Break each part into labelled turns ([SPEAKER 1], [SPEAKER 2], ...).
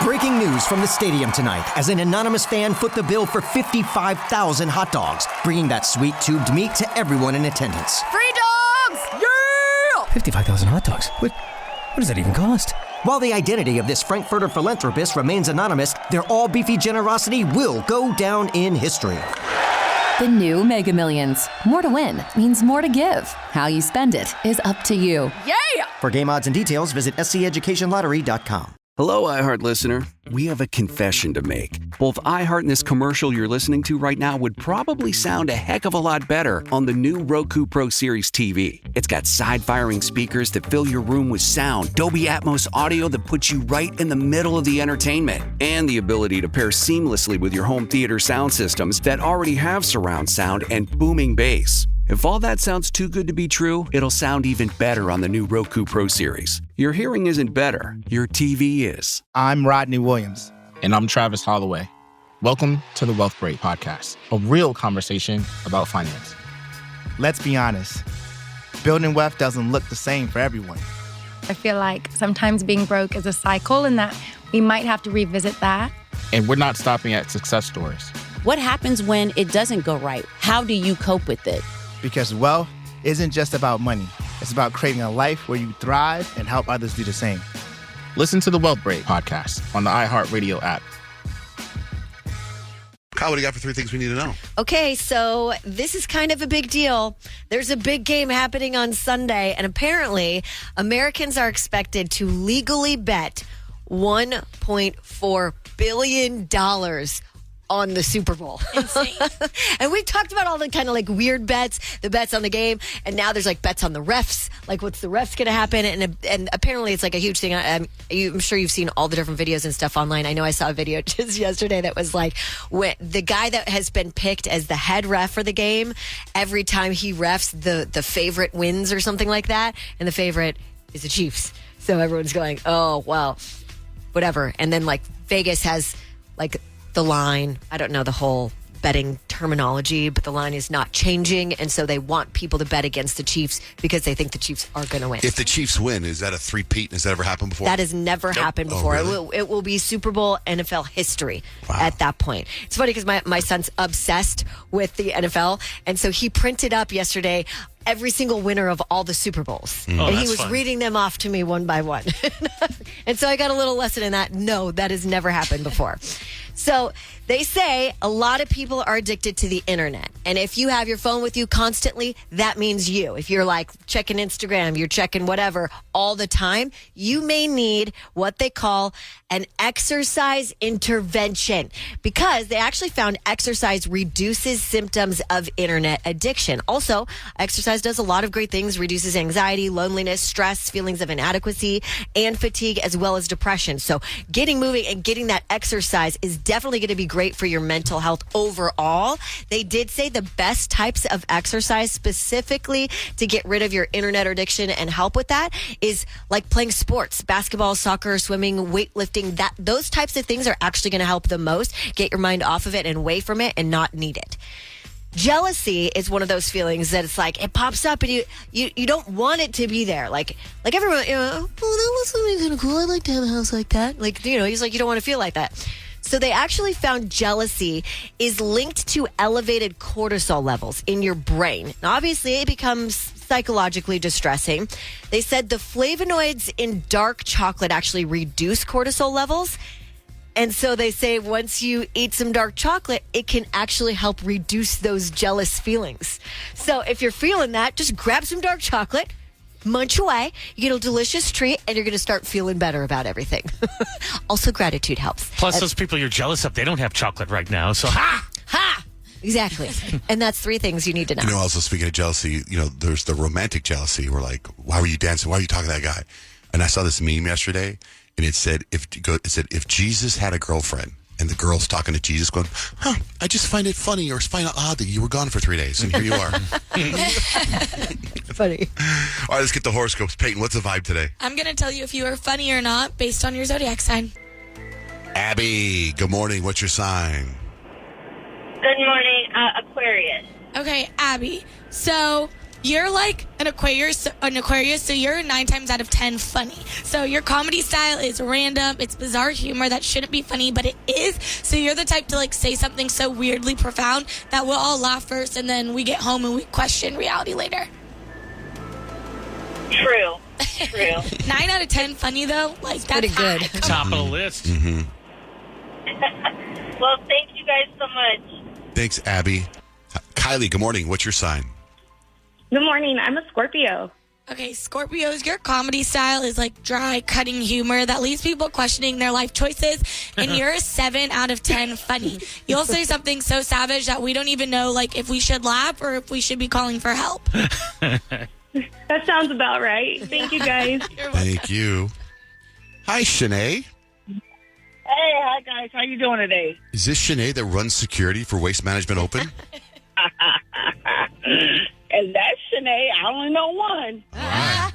[SPEAKER 1] Breaking news from the stadium tonight as an anonymous fan foot the bill for 55,000 hot dogs, bringing that sweet tubed meat to everyone in attendance.
[SPEAKER 2] Free dogs! Yeah!
[SPEAKER 1] 55,000 hot dogs? What does that even cost? While the identity of this Frankfurter philanthropist remains anonymous, their all-beefy generosity will go down in history.
[SPEAKER 2] The new Mega Millions. More to win means more to give. How you spend it is up to you. Yeah!
[SPEAKER 1] For game odds and details, visit sceducationlottery.com.
[SPEAKER 3] Hello, iHeart listener. We have a confession to make. Both iHeart and this commercial you're listening to right now would probably sound a heck of a lot better on the new Roku Pro Series TV. It's got side-firing speakers that fill your room with sound, Dolby Atmos audio that puts you right in the middle of the entertainment, and the ability to pair seamlessly with your home theater sound systems that already have surround sound and booming bass. If all that sounds too good to be true, it'll sound even better on the new Roku Pro Series. Your hearing isn't better, your TV is.
[SPEAKER 4] I'm Rodney Williams.
[SPEAKER 5] And I'm Travis Holloway. Welcome to the Wealth Break Podcast, a real conversation about finance.
[SPEAKER 4] Let's be honest, building wealth doesn't look the same for everyone.
[SPEAKER 6] I feel like sometimes being broke is a cycle and that we might have to revisit that.
[SPEAKER 5] And we're not stopping at success stories.
[SPEAKER 7] What happens when it doesn't go right? How do you cope with it?
[SPEAKER 4] Because wealth isn't just about money. It's about creating a life where you thrive and help others do the same.
[SPEAKER 5] Listen to the Wealth Break Podcast on the iHeartRadio app.
[SPEAKER 8] Kyle, what do you got for 3 things we need to know?
[SPEAKER 9] Okay, so this is kind of a big deal. There's a big game happening on Sunday, and apparently Americans are expected to legally bet $1.4 billion on the Super Bowl.
[SPEAKER 7] Insane.
[SPEAKER 9] And we've talked about all the kind of like weird bets, the bets on the game, and now there's like bets on the refs, like what's the refs going to happen, and apparently it's like a huge thing. I'm sure you've seen all the different videos and stuff online. I know I saw a video just yesterday that was like when the guy that has been picked as the head ref for the game, every time he refs, the favorite wins or something like that, and the favorite is the Chiefs. So everyone's going, oh, well, whatever. And then like Vegas has like the line, I don't know the whole betting terminology, but the line is not changing, and so they want people to bet against the Chiefs because they think the Chiefs are going to win.
[SPEAKER 8] If the Chiefs win, is that a three-peat? Has that ever happened before?
[SPEAKER 9] That has never happened before.
[SPEAKER 8] Oh, really?
[SPEAKER 9] It will be Super Bowl NFL history at that point. It's funny because my son's obsessed with the NFL, and so he printed up yesterday every single winner of all the Super Bowls. And he was reading them off to me one by one. And so I got a little lesson in that. No, that has never happened before. So they say a lot of people are addicted to the internet. And if you have your phone with you constantly, that means you. If you're like checking Instagram, you're checking whatever all the time, you may need what they call an exercise intervention, because they actually found exercise reduces symptoms of internet addiction. Also, exercise does a lot of great things, reduces anxiety, loneliness, stress, feelings of inadequacy, and fatigue, as well as depression. So getting moving and getting that exercise is definitely going to be great for your mental health overall. They did say the best types of exercise specifically to get rid of your internet addiction and help with that is like playing sports, basketball, soccer, swimming, weightlifting. Those types of things are actually going to help the most. Get your mind off of it and away from it and not need it. Jealousy is one of those feelings that it's like it pops up and you don't want it to be there. Like everyone, oh, that was something kind of cool. I'd like to have a house like that. Like, he's like, you don't want to feel like that. So they actually found jealousy is linked to elevated cortisol levels in your brain. Now, obviously, it becomes psychologically distressing. They said the flavonoids in dark chocolate actually reduce cortisol levels. And so they say once you eat some dark chocolate, it can actually help reduce those jealous feelings. So if you're feeling that, just grab some dark chocolate, munch away, you get a delicious treat, and you're going to start feeling better about everything. Also, gratitude helps.
[SPEAKER 10] Plus, those people you're jealous of, they don't have chocolate right now. So,
[SPEAKER 9] ha! Exactly. And that's 3 things you need to know.
[SPEAKER 8] Also speaking of jealousy, there's the romantic jealousy. We're like, why were you dancing? Why were you talking to that guy? And I saw this meme yesterday, and it said, if Jesus had a girlfriend, and the girl's talking to Jesus going, I just find it funny or find it odd that you were gone for 3 days, and here you are.
[SPEAKER 9] Funny.
[SPEAKER 8] All right, let's get the horoscopes. Payton, what's the vibe today?
[SPEAKER 11] I'm going to tell you if you are funny or not based on your zodiac sign.
[SPEAKER 8] Abby, good morning. What's your sign?
[SPEAKER 12] Good morning, Aquarius.
[SPEAKER 11] Okay, Abby. So You're like an Aquarius, so you're 9 times out of 10 funny. So your comedy style is random. It's bizarre humor that shouldn't be funny, but it is. So you're the type to like say something so weirdly profound that we'll all laugh first, and then we get home and we question reality later.
[SPEAKER 12] True.
[SPEAKER 11] 9 out of 10 funny though. Like that's
[SPEAKER 9] pretty good.
[SPEAKER 11] high.
[SPEAKER 10] Top of the list.
[SPEAKER 8] Mm-hmm.
[SPEAKER 12] Well, thank you guys so much.
[SPEAKER 8] Thanks, Abby. Kylie, good morning. What's your sign?
[SPEAKER 12] Good morning. I'm a Scorpio.
[SPEAKER 11] Okay, Scorpios, your comedy style is like dry, cutting humor that leaves people questioning their life choices, and you're a 7 out of 10 funny. You'll say something so savage that we don't even know like if we should laugh or if we should be calling for help.
[SPEAKER 12] That sounds about right. Thank you, guys.
[SPEAKER 8] Thank you. Hi, Shanae.
[SPEAKER 12] Hey, hi, guys. How you doing today?
[SPEAKER 8] Is this Shanae that runs security for Waste Management Open?
[SPEAKER 12] And that's Shanae. I only know one.
[SPEAKER 8] All right.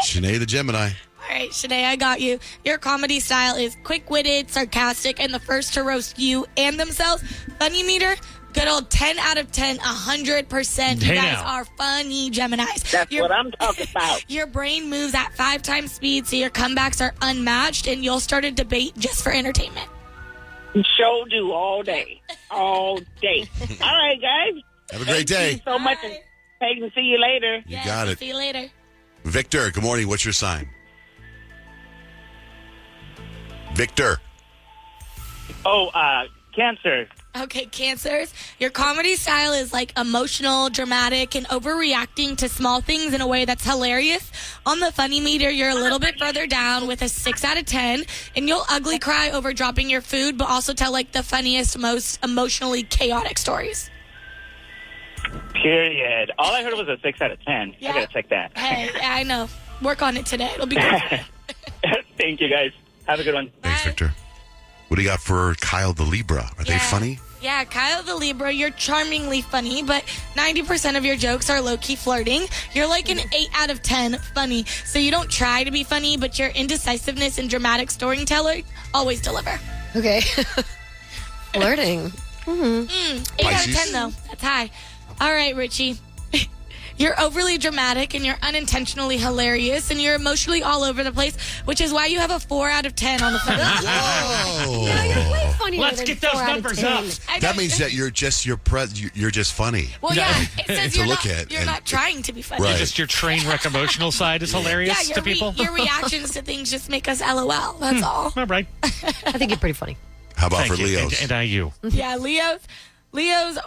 [SPEAKER 8] Shanae the Gemini.
[SPEAKER 11] All right, Shanae, I got you. Your comedy style is quick-witted, sarcastic, and the first to roast you and themselves. Funny meter, good old 10 out of 10, 100%. You guys are funny Geminis.
[SPEAKER 12] That's what I'm talking about.
[SPEAKER 11] Your brain moves at 5 times speed, so your comebacks are unmatched, and you'll start a debate just for entertainment.
[SPEAKER 12] Sure do all day. All day. All right, guys.
[SPEAKER 8] Have a great day.
[SPEAKER 12] Thank you so much. And Payton, see you later.
[SPEAKER 8] You got it.
[SPEAKER 11] See you later.
[SPEAKER 8] Victor, good morning. What's your sign? Victor.
[SPEAKER 12] Oh, Cancer.
[SPEAKER 11] Okay, Cancers, your comedy style is like emotional, dramatic, and overreacting to small things in a way that's hilarious. On the funny meter, you're a little bit further down with a 6 out of 10, and you'll ugly cry over dropping your food, but also tell like the funniest, most emotionally chaotic stories.
[SPEAKER 12] Period. All I heard was a 6 out of 10.
[SPEAKER 11] Yeah.
[SPEAKER 12] I gotta check that.
[SPEAKER 11] Hey, I know. Work on it today. It'll be good.
[SPEAKER 12] Thank you, guys. Have a good one.
[SPEAKER 8] Thanks, Victor. What do you got for Kyle the Libra? Are they funny?
[SPEAKER 11] Yeah, Kyle the Libra, you're charmingly funny, but 90% of your jokes are low-key flirting. You're like an 8 out of 10 funny. So you don't try to be funny, but your indecisiveness and dramatic storytelling always deliver.
[SPEAKER 9] Okay. Flirting.
[SPEAKER 11] 8 out of 10, though. That's high. All right, Richie. You're overly dramatic, and you're unintentionally hilarious, and you're emotionally all over the place, which is why you have a 4 out of 10 on the phone.
[SPEAKER 8] Whoa.
[SPEAKER 9] Yeah, you're way funnier
[SPEAKER 10] Let's
[SPEAKER 9] than
[SPEAKER 10] get those
[SPEAKER 9] 4 out of
[SPEAKER 10] numbers
[SPEAKER 9] 10.
[SPEAKER 10] up.
[SPEAKER 8] That means that you're just you're just funny.
[SPEAKER 11] Well, yeah, it says
[SPEAKER 8] To
[SPEAKER 11] you're,
[SPEAKER 8] look
[SPEAKER 11] not,
[SPEAKER 8] at
[SPEAKER 11] you're
[SPEAKER 8] and-
[SPEAKER 11] not trying to be funny.
[SPEAKER 8] Right.
[SPEAKER 10] Just your train wreck emotional side is hilarious
[SPEAKER 11] Yeah,
[SPEAKER 10] to people.
[SPEAKER 11] your reactions to things just make us LOL. That's all.
[SPEAKER 10] All right.
[SPEAKER 9] I think you're pretty funny.
[SPEAKER 8] How about
[SPEAKER 10] Thank
[SPEAKER 8] for
[SPEAKER 10] you.
[SPEAKER 8] Leos?
[SPEAKER 10] And you.
[SPEAKER 11] Yeah, Leos,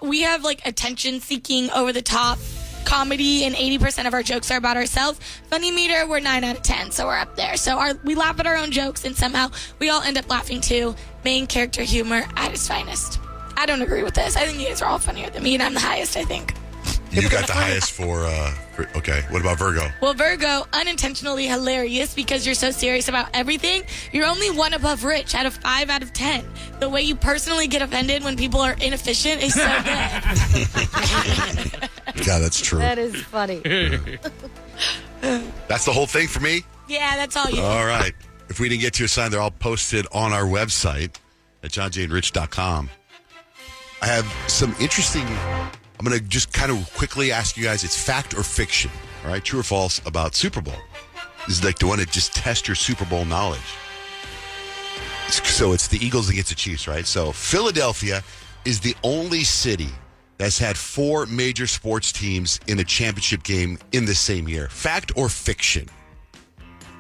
[SPEAKER 11] we have like attention-seeking, over-the-top comedy, and 80% of our jokes are about ourselves. Funny meter, we're 9 out of 10, so we're up there. So we laugh at our own jokes, and somehow we all end up laughing too. Main character humor at its finest. I don't agree with this. I think you guys are all funnier than me, and I'm the highest, I think.
[SPEAKER 8] You got the highest for okay. What about Virgo?
[SPEAKER 11] Well, Virgo, unintentionally hilarious because you're so serious about everything. You're only 1 above Rich out of 5 out of 10. The way you personally get offended when people are inefficient is so good.
[SPEAKER 8] Yeah, that's true.
[SPEAKER 9] That is funny.
[SPEAKER 8] That's the whole thing for me?
[SPEAKER 11] Yeah, that's all you do.
[SPEAKER 8] All right. If we didn't get to your sign, they're all posted on our website at johnjaneRich.com. I have some interesting... I'm going to just kind of quickly ask you guys, it's fact or fiction, all right? True or false about Super Bowl. This is like the one that just test your Super Bowl knowledge. So it's the Eagles against the Chiefs, right? So Philadelphia is the only city that's had 4 major sports teams in a championship game in the same year. Fact or fiction?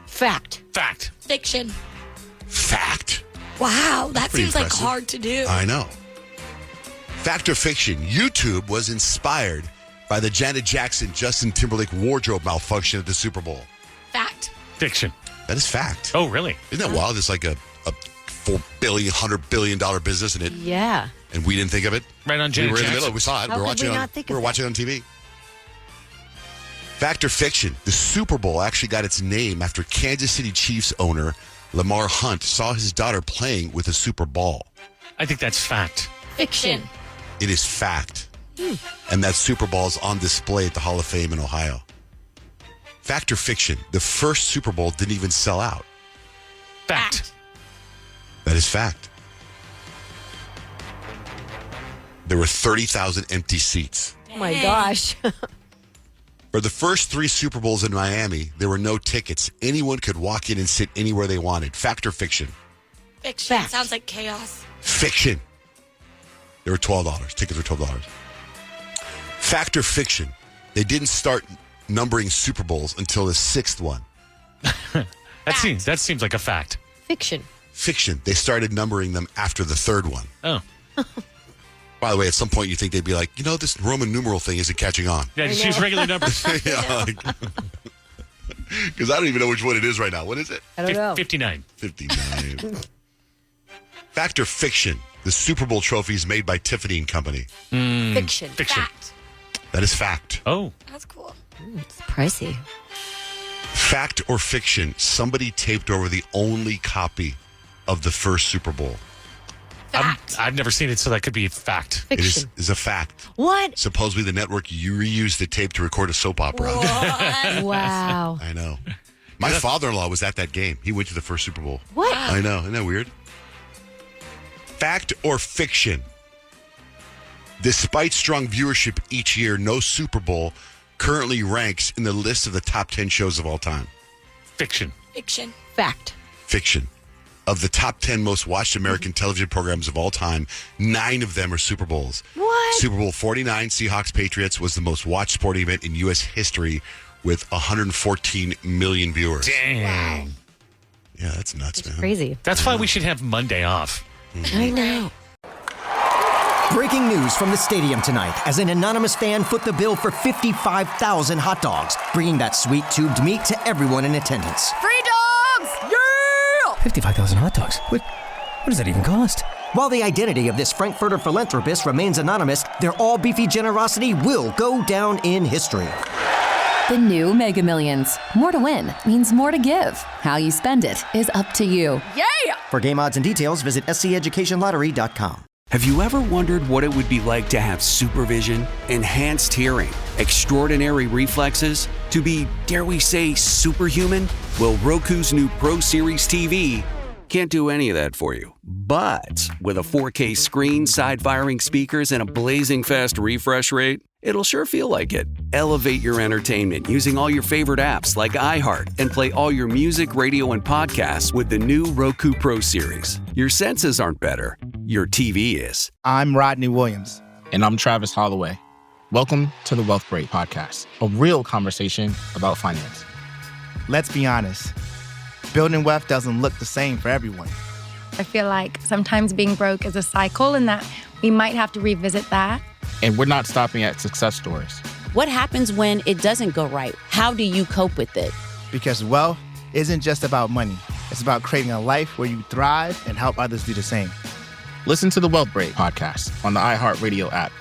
[SPEAKER 9] Fact.
[SPEAKER 10] Fact.
[SPEAKER 11] Fiction.
[SPEAKER 8] Fact.
[SPEAKER 11] Wow, that
[SPEAKER 8] Pretty
[SPEAKER 11] seems
[SPEAKER 8] impressive.
[SPEAKER 11] like hard to do.
[SPEAKER 8] I know. Fact or fiction? YouTube was inspired by the Janet Jackson-Justin Timberlake wardrobe malfunction at the Super Bowl.
[SPEAKER 11] Fact.
[SPEAKER 10] Fiction.
[SPEAKER 8] That is fact.
[SPEAKER 10] Oh, really?
[SPEAKER 8] Isn't that wild? It's like a $4 billion, $100 billion business, and
[SPEAKER 9] Yeah.
[SPEAKER 8] and we didn't think of it.
[SPEAKER 10] Right on
[SPEAKER 8] We
[SPEAKER 10] Janet
[SPEAKER 8] were in the
[SPEAKER 10] Jackson.
[SPEAKER 8] middle. We saw it.
[SPEAKER 9] How
[SPEAKER 8] We're
[SPEAKER 9] could
[SPEAKER 8] watching
[SPEAKER 9] we
[SPEAKER 8] on.
[SPEAKER 9] not think
[SPEAKER 8] We're
[SPEAKER 9] of
[SPEAKER 8] watching on TV. Fact or fiction? The Super Bowl actually got its name after Kansas City Chiefs owner Lamar Hunt saw his daughter playing with a Super Ball.
[SPEAKER 10] I think that's fact.
[SPEAKER 11] Fiction.
[SPEAKER 8] It is fact. And that Super Bowl is on display at the Hall of Fame in Ohio. Fact or fiction? The first Super Bowl didn't even sell out.
[SPEAKER 10] Fact.
[SPEAKER 8] That is fact. There were 30,000 empty seats.
[SPEAKER 9] Oh my gosh.
[SPEAKER 8] For the first 3 Super Bowls in Miami, there were no tickets. Anyone could walk in and sit anywhere they wanted. Fact or fiction?
[SPEAKER 11] Fiction.
[SPEAKER 7] Fact.
[SPEAKER 11] Sounds like chaos.
[SPEAKER 8] Fiction. They were $12. Tickets were $12. Fact or fiction? They didn't start numbering Super Bowls until the 6th one.
[SPEAKER 10] That seems like a fact.
[SPEAKER 9] Fiction.
[SPEAKER 8] Fiction. They started numbering them after the 3rd one.
[SPEAKER 10] Oh.
[SPEAKER 8] By the way, at some point you think they'd be like, this Roman numeral thing isn't catching on.
[SPEAKER 10] Yeah, just use regular numbers.
[SPEAKER 8] Because I don't even know which one it is right now. What is it?
[SPEAKER 9] I don't know.
[SPEAKER 10] 59.
[SPEAKER 8] 59. Fact or fiction? The Super Bowl trophies made by Tiffany and Company.
[SPEAKER 9] Fiction.
[SPEAKER 11] Fact.
[SPEAKER 8] That is fact.
[SPEAKER 10] Oh.
[SPEAKER 11] That's cool.
[SPEAKER 9] It's pricey.
[SPEAKER 8] Fact or fiction? Somebody taped over the only copy of the first Super Bowl.
[SPEAKER 11] Fact.
[SPEAKER 10] I've never seen it, so that could be fact.
[SPEAKER 9] Fiction.
[SPEAKER 8] It is a fact.
[SPEAKER 9] What?
[SPEAKER 8] Supposedly the network reused the tape to record a soap opera.
[SPEAKER 9] Wow.
[SPEAKER 8] I know. My father-in-law was at that game. He went to the first Super Bowl.
[SPEAKER 9] What?
[SPEAKER 8] I know. Isn't that weird? Fact or fiction? Despite strong viewership each year, no Super Bowl currently ranks in the list of the top 10 shows of all time.
[SPEAKER 10] Fiction.
[SPEAKER 11] Fiction.
[SPEAKER 9] Fact.
[SPEAKER 8] Fiction. Of the top 10 most watched American television programs of all time, 9 of them are Super Bowls.
[SPEAKER 9] What?
[SPEAKER 8] Super Bowl 49, Seahawks-Patriots, was the most watched sporting event in U.S. history with 114 million viewers.
[SPEAKER 10] Dang.
[SPEAKER 8] Yeah, that's nuts, man.
[SPEAKER 9] Crazy.
[SPEAKER 10] That's why we should have Monday off.
[SPEAKER 9] I know.
[SPEAKER 1] Breaking news from the stadium tonight as an anonymous fan foot the bill for 55,000 hot dogs, bringing that sweet tubed meat to everyone in attendance.
[SPEAKER 2] Free dogs! Yeah!
[SPEAKER 1] 55,000 hot dogs? What does that even cost? While the identity of this Frankfurter philanthropist remains anonymous, their all-beefy generosity will go down in history.
[SPEAKER 2] The new Mega Millions. More to win means more to give. How you spend it is up to you. Yeah!
[SPEAKER 1] For game odds and details, visit sceducationlottery.com.
[SPEAKER 3] Have you ever wondered what it would be like to have supervision, enhanced hearing, extraordinary reflexes, to be, dare we say, superhuman? Well, Roku's new Pro Series TV can't do any of that for you. But with a 4K screen, side-firing speakers, and a blazing fast refresh rate, it'll sure feel like it. Elevate your entertainment using all your favorite apps like iHeart and play all your music, radio, and podcasts with the new Roku Pro Series. Your senses aren't better. Your TV is.
[SPEAKER 4] I'm Rodney Williams.
[SPEAKER 5] And I'm Travis Holloway. Welcome to the Wealth Break Podcast, a real conversation about finance.
[SPEAKER 4] Let's be honest. Building wealth doesn't look the same for everyone.
[SPEAKER 6] I feel like sometimes being broke is a cycle and that we might have to revisit that.
[SPEAKER 5] And we're not stopping at success stories.
[SPEAKER 7] What happens when it doesn't go right? How do you cope with it?
[SPEAKER 4] Because wealth isn't just about money. It's about creating a life where you thrive and help others do the same.
[SPEAKER 5] Listen to the Wealth Break Podcast on the iHeartRadio app,